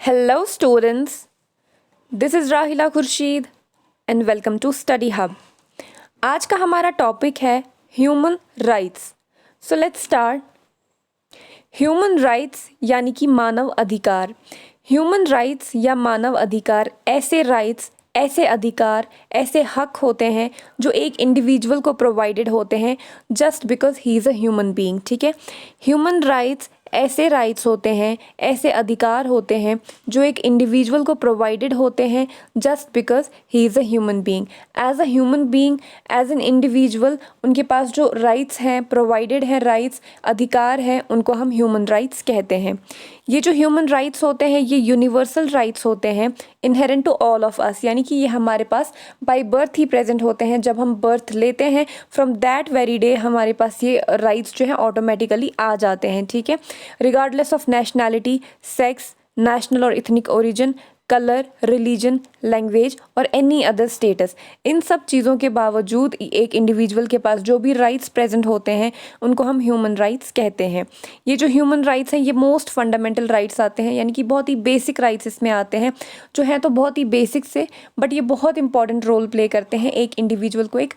Hello, students. This is Rahila Khurshid and welcome to study hub. आज का हमारा टॉपिक है human rights. So let's start. Human rights यानी कि मानव अधिकार। ह्यूमन राइट्स या मानव अधिकार ऐसे राइट्स, ऐसे अधिकार, ऐसे हक होते हैं जो एक इंडिविजुअल को प्रोवाइडेड होते हैं just because he is a human being. ठीक है, ह्यूमन राइट्स ऐसे राइट्स होते हैं, ऐसे अधिकार होते हैं जो एक इंडिविजुअल को प्रोवाइडेड होते हैं just because he is a human being. As a human being, as an individual, उनके पास जो राइट्स हैं, प्रोवाइडेड हैं राइट्स, अधिकार हैं, उनको हम ह्यूमन राइट्स कहते हैं। ये जो ह्यूमन राइट्स होते हैं ये यूनिवर्सल राइट्स होते हैं, inherent to all of us, यानी कि ये हमारे पास बाय बर्थ ही प्रेजेंट होते हैं। जब हम बर्थ लेते हैं फ्रॉम दैट वेरी डे हमारे पास ये राइट्स जो हैं ऑटोमेटिकली आ जाते हैं। ठीक है, regardless of nationality, sex, national और ethnic origin, colour, religion, language और एनी अदर स्टेटस, इन सब चीज़ों के बावजूद एक इंडिविजुअल के पास जो भी राइट्स प्रेजेंट होते हैं उनको हम ह्यूमन राइट्स कहते हैं। ये जो ह्यूमन राइट्स हैं ये मोस्ट फंडामेंटल राइट्स आते हैं, यानी कि बहुत ही बेसिक राइट्स इसमें आते हैं जो हैं तो बहुत ही बेसिक से, बट ये बहुत इंपॉर्टेंट रोल प्ले करते हैं एक इंडिविजुअल को एक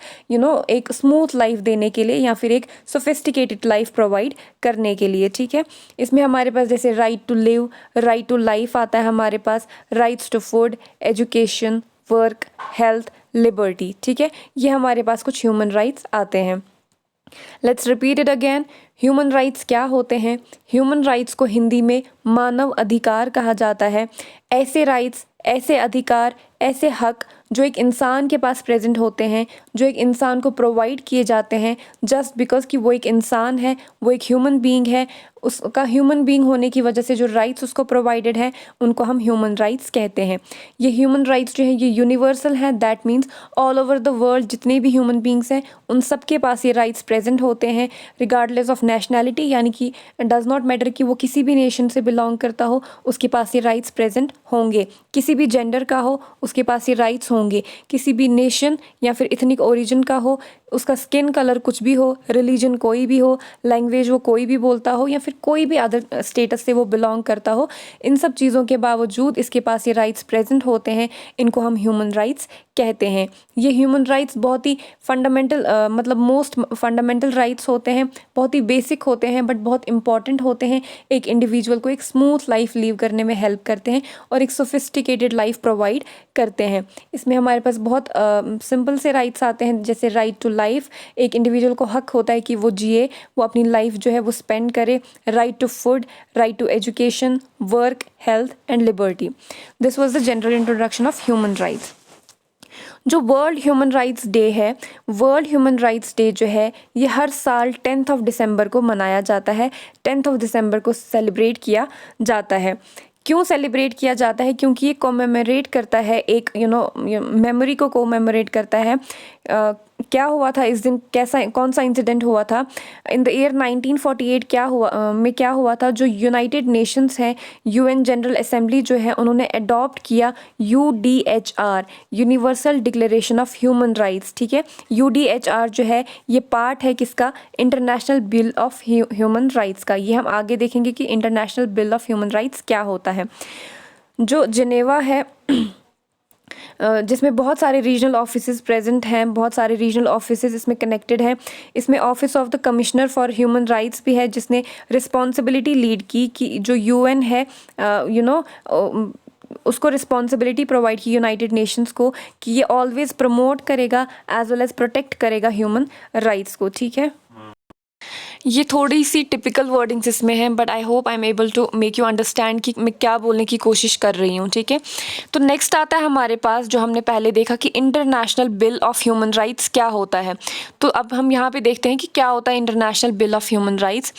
एक स्मूथ लाइफ देने के लिए या फिर एक सोफिस्टिकेटेड लाइफ प्रोवाइड करने के लिए। ठीक है, इसमें हमारे पास जैसे right to live, right to life आता है हमारे पास, rights to food, education, work, health, liberty. ठीक है, ये हमारे पास कुछ ह्यूमन राइट्स आते हैं। Let's repeat it again. Human rights क्या होते हैं? ह्यूमन राइट्स को हिंदी में मानव अधिकार कहा जाता है। ऐसे राइट्स, ऐसे अधिकार, ऐसे हक जो एक इंसान के पास प्रेजेंट होते हैं, जो एक इंसान को प्रोवाइड किए जाते हैं जस्ट बिकॉज कि वो एक इंसान है, वो एक ह्यूमन बीइंग है, उसका ह्यूमन बीइंग होने की वजह से जो राइट्स उसको प्रोवाइडेड है उनको हम ह्यूमन राइट्स कहते हैं। ये ह्यूमन राइट्स जो है ये यूनिवर्सल हैं, that means all over the world जितने भी ह्यूमन बीइंग्स हैं उन सब के पास ये राइट्स प्रेजेंट होते हैं रिगार्डलेस ऑफ नेशनैलिटी, यानी कि डज नॉट मैटर कि वो किसी भी नेशन से बिलोंग करता हो, उसके पास ये राइट्स प्रेजेंट होंगे। किसी भी जेंडर का हो उसके पास ये राइट्स होंगे। किसी भी नेशन या फिर इथनिक ओरिजिन का हो, उसका स्किन कलर कुछ भी हो, रिलीजन कोई भी हो, लैंग्वेज वो कोई भी बोलता हो या फिर कोई भी अदर स्टेटस से वो बिलोंग करता हो, इन सब चीज़ों के बावजूद इसके पास ये राइट्स प्रेजेंट होते हैं, इनको हम ह्यूमन राइट्स कहते हैं। ये ह्यूमन राइट्स बहुत ही फंडामेंटल मतलब मोस्ट फंडामेंटल राइट्स होते हैं, बहुत ही बेसिक होते हैं बट बहुत इंपॉर्टेंट होते हैं, एक इंडिविजुअल को एक स्मूथ लाइफ लीव करने में हेल्प करते हैं और एक सोफिस्टिकेटेड लाइफ प्रोवाइड करते हैं। इसमें हमारे पास बहुत सिंपल से राइट्स आते हैं, जैसे राइट टू लाइफ, एक इंडिविजुअल को हक होता है कि वो जिए, वो अपनी लाइफ जो है वो स्पेंड करे। Right to food, right to education, work, health and liberty. This was the general introduction of human rights. जो वर्ल्ड ह्यूमन राइट्स डे है, वर्ल्ड ह्यूमन राइट्स डे जो है ये हर साल 10th ऑफ दिसंबर को मनाया जाता है। 10th ऑफ दिसंबर को सेलिब्रेट किया जाता है। क्यों सेलिब्रेट किया जाता है? क्योंकि ये कोमेमोरेट करता है एक मेमोरी को कोमेमोरेट करता है। क्या हुआ था इस दिन, कैसा कौन सा इंसिडेंट हुआ था इन द ईयर 1948, क्या हुआ था, जो यूनाइटेड नेशंस हैं, यूएन जनरल असेंबली जो है उन्होंने अडॉप्ट किया UDHR, universal declaration of human rights. ठीक है, यूडीएचआर जो है ये पार्ट है किसका? International bill of human rights का। ये हम आगे देखेंगे कि international bill of human rights क्या होता है। जो जिनेवा है जिसमें बहुत सारे रीजनल ऑफिसेज प्रेजेंट हैं, बहुत सारे रीजनल ऑफिसेज इसमें कनेक्टेड हैं। इसमें office of the commissioner for human rights भी है जिसने रिस्पॉन्सिबिलिटी लीड की कि जो यूएन है उसको रिस्पॉन्सिबिलिटी प्रोवाइड की यूनाइटेड नेशंस को कि ये ऑलवेज प्रमोट करेगा एज वेल एज प्रोटेक्ट करेगा ह्यूमन राइट्स को। ठीक है, ये थोड़ी सी टिपिकल वर्डिंग्स इसमें हैं but I hope I am able to make you understand कि मैं क्या बोलने की कोशिश कर रही हूँ। ठीक है, तो नेक्स्ट आता है हमारे पास जो हमने पहले देखा कि international bill of human rights क्या होता है। तो अब हम यहाँ पे देखते हैं कि क्या होता है international bill of human rights.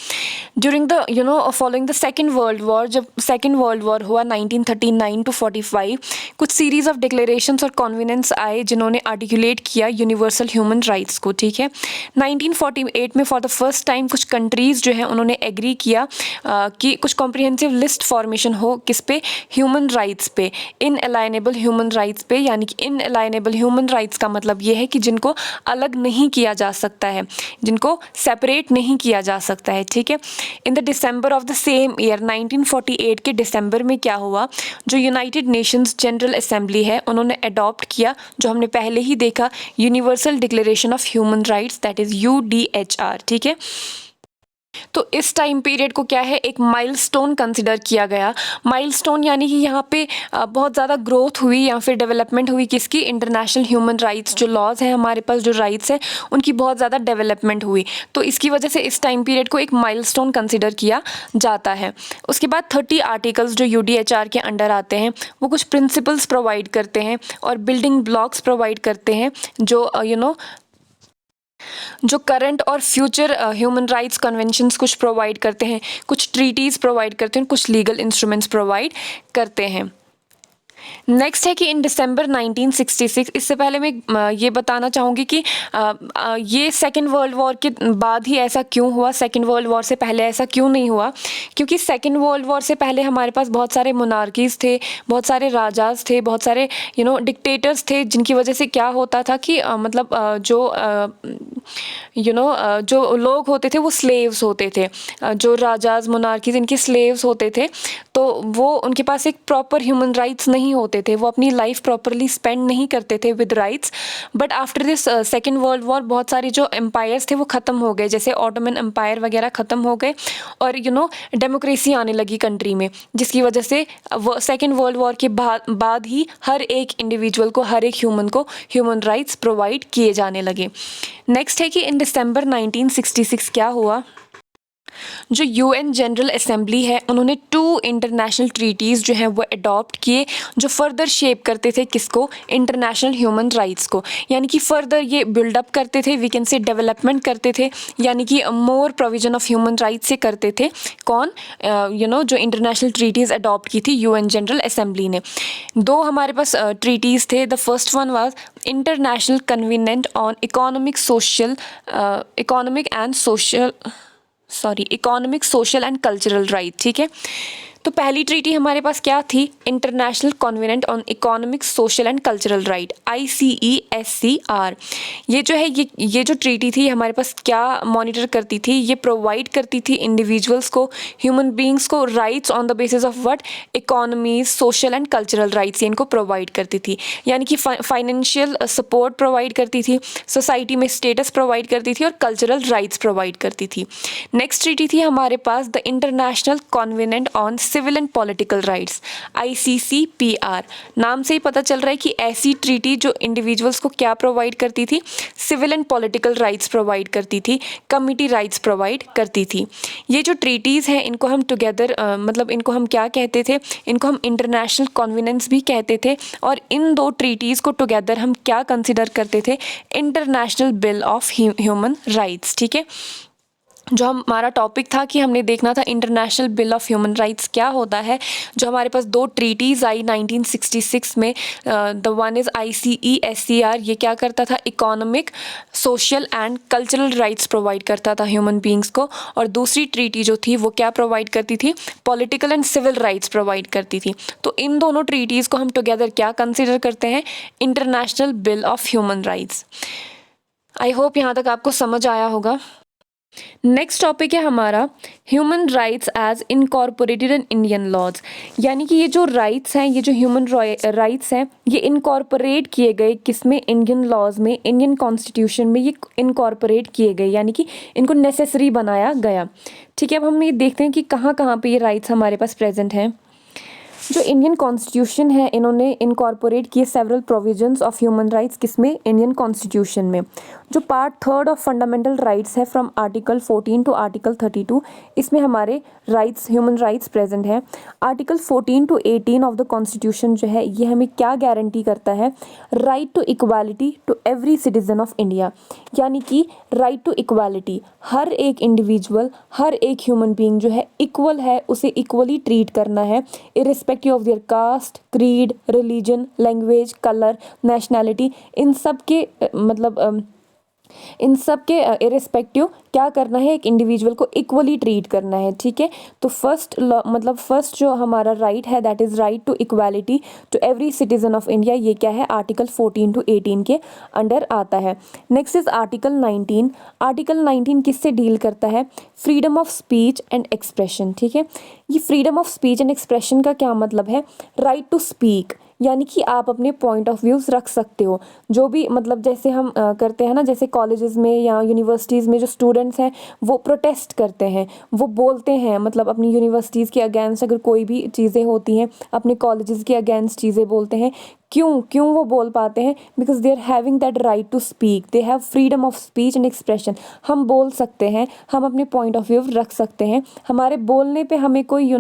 During the following the second world war, जब सेकेंड वर्ल्ड वॉर हुआ 1939 to 45, कुछ सीरीज ऑफ डिक्लेरेशंस और कॉन्वेनेंट्स आए जिन्होंने आर्टिकुलेट किया यूनिवर्सल ह्यूमन राइट्स को। ठीक है, 1948 में फॉर द फर्स्ट टाइम कुछ कंट्रीज़ जो है उन्होंने एग्री किया कि कुछ कॉम्प्रिहेंसिव लिस्ट फॉर्मेशन हो किस पे, ह्यूमन राइट्स पे, इनअलाइनेबल ह्यूमन राइट्स पे। यानी कि इनअलाइनेबल ह्यूमन राइट्स का मतलब ये है कि जिनको अलग नहीं किया जा सकता है, जिनको सेपरेट नहीं किया जा सकता है, ठीक है। In the December of the same year 1948 के दिसंबर में क्या हुआ, जो यूनाइटेड नेशंस जनरल असेंबली है उन्होंने अडॉप्ट किया, जो हमने पहले ही देखा, universal declaration of human rights, that is UDHR, ठीक है। तो इस टाइम पीरियड को क्या है, एक माइलस्टोन कंसिडर किया गया। माइलस्टोन यानी कि यहाँ पे बहुत ज़्यादा ग्रोथ हुई या फिर डेवलपमेंट हुई किसकी, इंटरनेशनल ह्यूमन राइट्स, जो लॉज हैं हमारे पास, जो राइट्स हैं उनकी बहुत ज़्यादा डेवलपमेंट हुई। तो इसकी वजह से इस टाइम पीरियड को एक माइलस्टोन कंसिडर किया जाता है। उसके बाद 30 आर्टिकल्स जो UDHR के अंडर आते हैं वो कुछ प्रिंसिपल्स प्रोवाइड करते हैं और बिल्डिंग ब्लॉक्स प्रोवाइड करते हैं, जो जो करंट और फ्यूचर ह्यूमन राइट्स कन्वेंशंस कुछ प्रोवाइड करते हैं, कुछ ट्रीटीज़ प्रोवाइड करते हैं, कुछ लीगल इंस्ट्रूमेंट्स प्रोवाइड करते हैं। नेक्स्ट है कि इन दिसंबर 1966, इससे पहले मैं ये बताना चाहूँगी कि ये सेकेंड वर्ल्ड वॉर के बाद ही ऐसा क्यों हुआ, सेकेंड वर्ल्ड वॉर से पहले ऐसा क्यों नहीं हुआ। क्योंकि सेकेंड वर्ल्ड वॉर से पहले हमारे पास बहुत सारे मोनार्कीज़ थे, बहुत सारे राजाज थे, बहुत सारे डिक्टेटर्स थे, जिनकी वजह से क्या होता था कि जो लोग होते थे वो स्लेव्स होते थे, जो राजाज मोनार्कीज इनके स्लेव्स होते थे, तो वो उनके पास एक प्रॉपर ह्यूमन राइट्स नहीं होते थे, वो अपनी लाइफ प्रॉपरली स्पेंड नहीं करते थे with rights. But after this second world war बहुत सारे जो एम्पायर्स थे वो ख़त्म हो गए, जैसे ऑटोमन एम्पायर वगैरह ख़त्म हो गए और डेमोक्रेसी आने लगी कंट्री में, जिसकी वजह से सेकेंड वर्ल्ड वॉर के बाद ही हर एक इंडिविजुअल को, हर एक ह्यूमन को ह्यूमन राइट्स प्रोवाइड किए जाने लगे। नेक्स्ट है कि इन दिसंबर 1966 क्या हुआ, जो UN जनरल असेंबली है उन्होंने 2 इंटरनेशनल ट्रीटीज़ जो हैं वो अडॉप्ट किए, जो फर्दर शेप करते थे किसको, इंटरनेशनल ह्यूमन राइट्स को। यानी कि फर्दर ये बिल्डअप करते थे, वी कैन से डेवलपमेंट करते थे, यानी कि मोर प्रोविजन ऑफ ह्यूमन राइट्स से करते थे। कौन, जो इंटरनेशनल ट्रीटीज़ अडॉप्ट की थी UN जनरल असेंबली ने। 2 हमारे पास ट्रीटीज़ थे। The first one was international covenant on economic, social and cultural right, ठीक है। तो पहली ट्रीटी हमारे पास क्या थी, international covenant on economic, social and cultural right, ICESCR। ये जो है ये जो ट्रीटी थी हमारे पास क्या मॉनिटर करती थी, ये प्रोवाइड करती थी इंडिविजुअल्स को, ह्यूमन बींग्स को rights on the basis of what, economies, social and cultural rights इनको प्रोवाइड करती थी। यानी कि फाइनेंशियल सपोर्ट प्रोवाइड करती थी, सोसाइटी में स्टेटस प्रोवाइड करती थी और कल्चरल राइट्स प्रोवाइड करती थी। नेक्स्ट ट्रीटी थी हमारे पास the international covenant on civil and political rights, ICCPR। नाम से ही पता चल रहा है कि ऐसी ट्रीटी जो इंडिविजुअल्स को क्या प्रोवाइड करती थी, civil and political rights provide करती थी, कमिटी राइट्स प्रोवाइड करती थी। ये जो ट्रीटीज़ हैं इनको हम टुगेदर इनको हम क्या कहते थे, इनको हम इंटरनेशनल कन्वेनेंस भी कहते थे। और इन 2 ट्रीटीज़ को टुगेदर हम क्या कंसिडर करते थे, international bill of human rights, ठीक है। जो हमारा टॉपिक था कि हमने देखना था international bill of human rights क्या होता है। जो हमारे पास 2 ट्रीटीज़ आई 1966 में, द वन इज़ ICESCR, ये क्या करता था, economic, social and cultural rights provide करता था ह्यूमन बींग्स को, और दूसरी ट्रीटी जो थी वो क्या प्रोवाइड करती थी, political and civil rights provide करती थी। तो इन दोनों ट्रीटीज़ को हम टुगेदर क्या कंसिडर करते हैं, international bill of human rights. I hope यहाँ तक आपको समझ आया होगा। नेक्स्ट टॉपिक है हमारा human rights as incorporated in Indian laws. यानी कि ये जो राइट्स हैं, ये जो ह्यूमन राइट्स हैं, ये इनकॉर्पोरेट किए गए किसमें, इंडियन लॉज में, इंडियन कॉन्स्टिट्यूशन में ये इनकॉर्पोरेट किए गए, यानी कि इनको नेसेसरी बनाया गया, ठीक है। अब हम ये देखते हैं कि कहाँ कहाँ पे ये राइट्स हमारे पास प्रेजेंट हैं। जो इंडियन कॉन्स्टिट्यूशन है इन्होंने इनकॉर्पोरेट किए several provisions of human rights, किसमें, इंडियन कॉन्स्टिट्यूशन में। जो पार्ट 3 ऑफ फंडामेंटल राइट्स है फ्रॉम आर्टिकल 14 टू आर्टिकल 32, इसमें हमारे राइट्स, ह्यूमन राइट्स प्रेजेंट है। Article 14 to 18 of the constitution जो है ये हमें क्या गारंटी करता है, right to equality to every citizen of India. यानी कि राइट टू इक्वालिटी, हर एक इंडिविजुअल, हर एक ह्यूमन बीइंग जो है इक्वल है, उसे इक्वली ट्रीट करना है irrespective of their caste, creed, religion, language, colour, nationality. इन सब के इन सब के इरिस्पेक्टिव क्या करना है, एक इंडिविजुअल को इक्वली ट्रीट करना है, ठीक है। तो फर्स्ट जो हमारा राइट है that is right to equality to every citizen of India, ये क्या है, आर्टिकल 14 to 18 के अंडर आता है। Next is article 19। आर्टिकल 19 किससे डील करता है, freedom of speech and expression, ठीक है। ये freedom of speech and expression का क्या मतलब है, राइट टू स्पीक, यानी कि आप अपने पॉइंट ऑफ व्यूज़ रख सकते हो, जो भी मतलब जैसे हम करते हैं ना, जैसे कॉलेजेस में या यूनिवर्सिटीज़ में जो स्टूडेंट्स हैं वो प्रोटेस्ट करते हैं, वो बोलते हैं, मतलब अपनी यूनिवर्सिटीज़ के अगेंस्ट अगर कोई भी चीज़ें होती हैं, अपने कॉलेजेस के अगेंस्ट चीज़ें बोलते हैं। क्यों वो बोल पाते हैं, because they are having that right to speak, they have freedom of speech and expression. हम बोल सकते हैं, हम अपने पॉइंट ऑफ व्यू रख सकते हैं, हमारे बोलने पे हमें कोई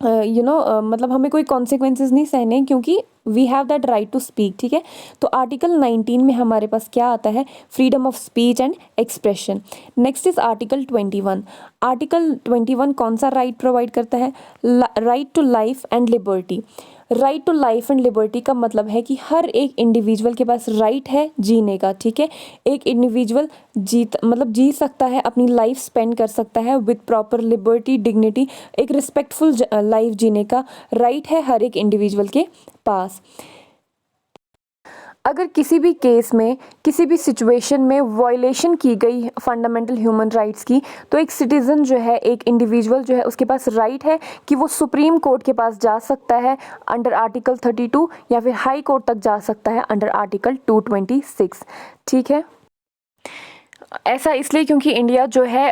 मतलब हमें कोई कॉन्सिक्वेंसेज नहीं सहने, क्योंकि we have that right to speak, ठीक है। तो आर्टिकल 19 में हमारे पास क्या आता है, freedom of speech and expression. Next is article 21। Article 21 कौन सा राइट प्रोवाइड करता है, right to life and liberty. Right to life and liberty का मतलब है कि हर एक इंडिविजुअल के पास राइट है जीने का, ठीक है। एक इंडिविजुअल जी सकता है, अपनी लाइफ स्पेंड कर सकता है विद प्रॉपर लिबर्टी, डिग्निटी, एक रिस्पेक्टफुल लाइफ जीने का राइट है हर एक इंडिविजुअल के पास। अगर किसी भी केस में, किसी भी सिचुएशन में वायलेशन की गई फंडामेंटल ह्यूमन राइट्स की, तो एक सिटीज़न जो है, एक इंडिविजुअल जो है, उसके पास राइट है कि वो सुप्रीम कोर्ट के पास जा सकता है अंडर आर्टिकल 32, या फिर हाई कोर्ट तक जा सकता है अंडर आर्टिकल 226, ठीक है। ऐसा इसलिए क्योंकि इंडिया जो है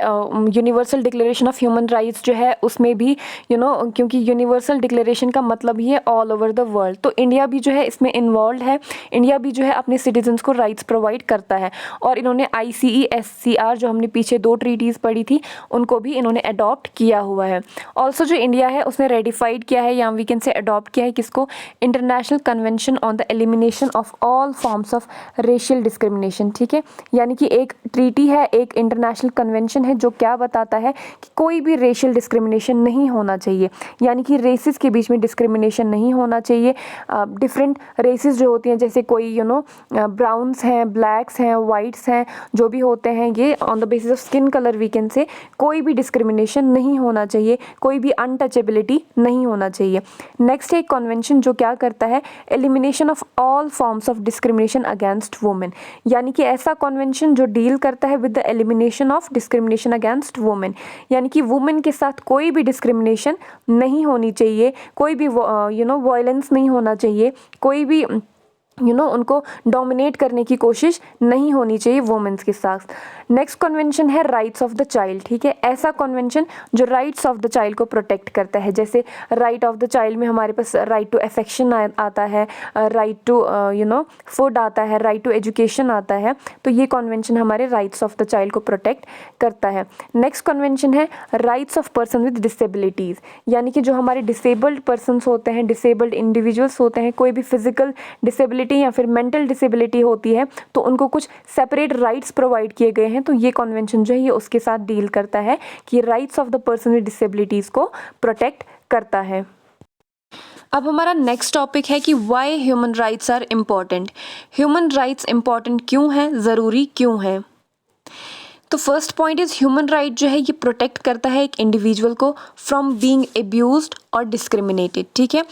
universal declaration of human rights जो है उसमें भी क्योंकि यूनिवर्सल डिक्लेरेशन का मतलब ही है ऑल ओवर द वर्ल्ड, तो इंडिया भी जो है इसमें इन्वॉल्व है। इंडिया भी जो है अपने सिटीजन्स को राइट्स प्रोवाइड करता है, और इन्होंने ICESCR जो हमने पीछे 2 ट्रीटीज़ पढ़ी थी उनको भी इन्होंने अडॉप्ट किया हुआ है। ऑल्सो जो इंडिया है उसने रेटिफाइड किया है, या वी कैन से अडॉप्ट किया है किसको, international convention on the elimination of all forms of racial discrimination, ठीक है। यानी कि एक ट्रीटी है, एक इंटरनेशनल कन्वेंशन है जो क्या बताता है कि कोई भी रेशियल डिस्क्रिमिनेशन नहीं होना चाहिए, यानी कि रेसेस के बीच में डिस्क्रिमिनेशन नहीं होना चाहिए। डिफरेंट रेसेस जो होती हैं, जैसे कोई ब्राउन्स हैं, ब्लैक्स हैं, वाइट्स हैं, जो भी होते हैं, ये on the basis of skin colour we can say कोई भी डिस्क्रिमिनेशन नहीं होना चाहिए, कोई भी अनटचेबिलिटी नहीं होना चाहिए। नेक्स्ट है कन्वेंशन जो क्या करता है, elimination of all forms of discrimination against women, यानी कि ऐसा कन्वेंशन जो डील करता है with the elimination of discrimination against women, यानी कि वुमेन के साथ कोई भी डिस्क्रिमिनेशन नहीं होनी चाहिए, कोई भी वायलेंस नहीं होना चाहिए, कोई भी उनको डोमिनेट करने की कोशिश नहीं होनी चाहिए वुमेन्स के साथ। नेक्स्ट कन्वेंशन है राइट्स ऑफ द चाइल्ड, ठीक है। ऐसा कन्वेंशन जो राइट्स ऑफ द चाइल्ड को प्रोटेक्ट करता है, जैसे राइट ऑफ द चाइल्ड में हमारे पास राइट टू अफेक्शन आता है, राइट टू फूड आता है, राइट टू एजुकेशन आता है, तो ये कन्वेंशन हमारे राइट्स ऑफ द चाइल्ड को प्रोटेक्ट करता है। नेक्स्ट कन्वेंशन है rights of person with disabilities, यानी कि जो हमारे डिसेबल्ड पर्सनस होते हैं, डिसेबल्ड इंडिविजुअल्स होते हैं, कोई भी फिजिकल डिसेबिलिटी या फिर मेंटल डिसेबिलिटी होती है, तो उनको कुछ सेपरेट राइट्स प्रोवाइड किए गए हैं, तो ये कन्वेंशन जो है ये उसके साथ डील करता है कि rights of the person with disabilities को प्रोटेक्ट करता है। अब हमारा नेक्स्ट टॉपिक है कि why human rights are important. Human rights important क्यों हैं, ज़रूरी क्यों हैं। तो first point is human right जो है ये प्रोटेक्ट करता है एक इंडिविजुअल को फ्रॉम बीइंग एब्यूज्ड और डिस्क्रिमिनेटेड, ठीक है।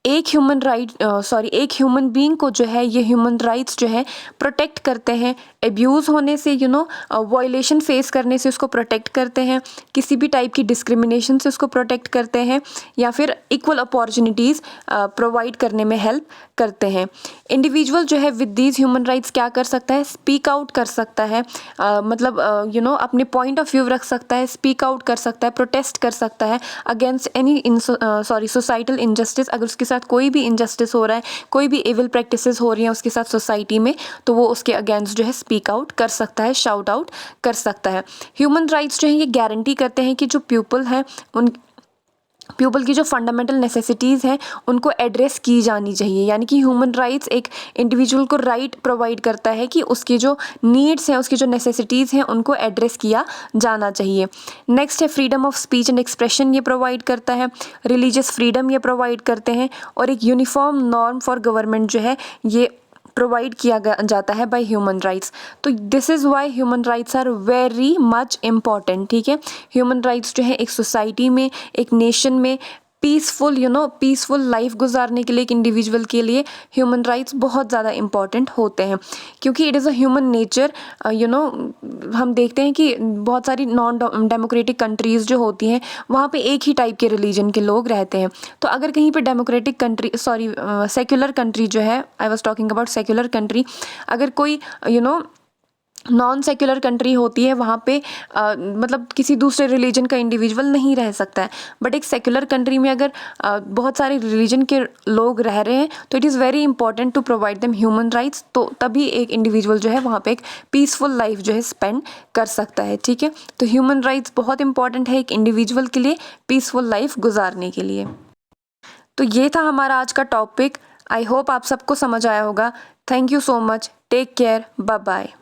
एक ह्यूमन बीइंग को जो है ये ह्यूमन राइट्स जो है प्रोटेक्ट करते हैं एब्यूज़ होने से, वायलेशन फेस करने से उसको प्रोटेक्ट करते हैं, किसी भी टाइप की डिस्क्रिमिनेशन से उसको प्रोटेक्ट करते हैं, या फिर इक्वल अपॉर्चुनिटीज़ प्रोवाइड करने में हेल्प करते हैं। इंडिविजुअल जो है विद दीज ह्यूमन राइट्स क्या कर सकता है, स्पीक आउट कर सकता है, अपने पॉइंट ऑफ व्यू रख सकता है, स्पीक आउट कर सकता है, प्रोटेस्ट कर सकता है अगेंस्ट एनी सोसाइटल इनजस्टिस। अगर उसके साथ कोई भी इनजस्टिस हो रहा है, कोई भी इविल प्रैक्टिसेस हो रही हैं उसके साथ सोसाइटी में, तो वो उसके अगेंस्ट जो है स्पीक आउट कर सकता है, शाउट आउट कर सकता है। ह्यूमन राइट्स जो है ये गारंटी करते हैं कि जो पीपल हैं पीपल की जो फंडामेंटल नेसेसिटीज़ हैं उनको एड्रेस की जानी चाहिए, यानी कि ह्यूमन राइट्स एक इंडिविजुअल को राइट प्रोवाइड करता है कि उसकी जो नीड्स हैं, उसकी जो नेसेसिटीज़ हैं उनको एड्रेस किया जाना चाहिए। नेक्स्ट है freedom of speech and expression, ये प्रोवाइड करता है। रिलीजियस फ्रीडम ये प्रोवाइड करते हैं, और एक यूनिफॉर्म नॉर्म फॉर गवर्नमेंट जो है ये प्रोवाइड किया जाता है बाय ह्यूमन राइट्स। तो this is why human rights are very much important, ठीक है। ह्यूमन राइट्स जो है एक सोसाइटी में, एक नेशन में पीसफुल लाइफ गुजारने के लिए, एक इंडिविजुअल के लिए ह्यूमन राइट्स बहुत ज़्यादा इम्पॉर्टेंट होते हैं, क्योंकि it is a human nature. हम देखते हैं कि बहुत सारी नॉन डेमोक्रेटिक कंट्रीज़ जो होती हैं वहाँ पे एक ही टाइप के रिलीजन के लोग रहते हैं। तो अगर कहीं पे डेमोक्रेटिक कंट्री, सेक्युलर कंट्री जो है, I was talking about secular country, अगर कोई नॉन सेक्युलर कंट्री होती है वहाँ पे मतलब किसी दूसरे रिलीजन का इंडिविजुअल नहीं रह सकता है। बट एक सेक्युलर कंट्री में अगर बहुत सारे रिलीजन के लोग रह रहे हैं तो it is very important to provide them human rights. तो तभी एक इंडिविजुअल जो है वहाँ पे एक पीसफुल लाइफ जो है स्पेंड कर सकता है, ठीक है। तो ह्यूमन राइट्स बहुत इंपॉर्टेंट है एक इंडिविजुअल के लिए पीसफुल लाइफ गुजारने के लिए। तो ये था हमारा आज का टॉपिक। आई होप आप सबको समझ आया होगा। Thank you so much. Take care. Bye bye.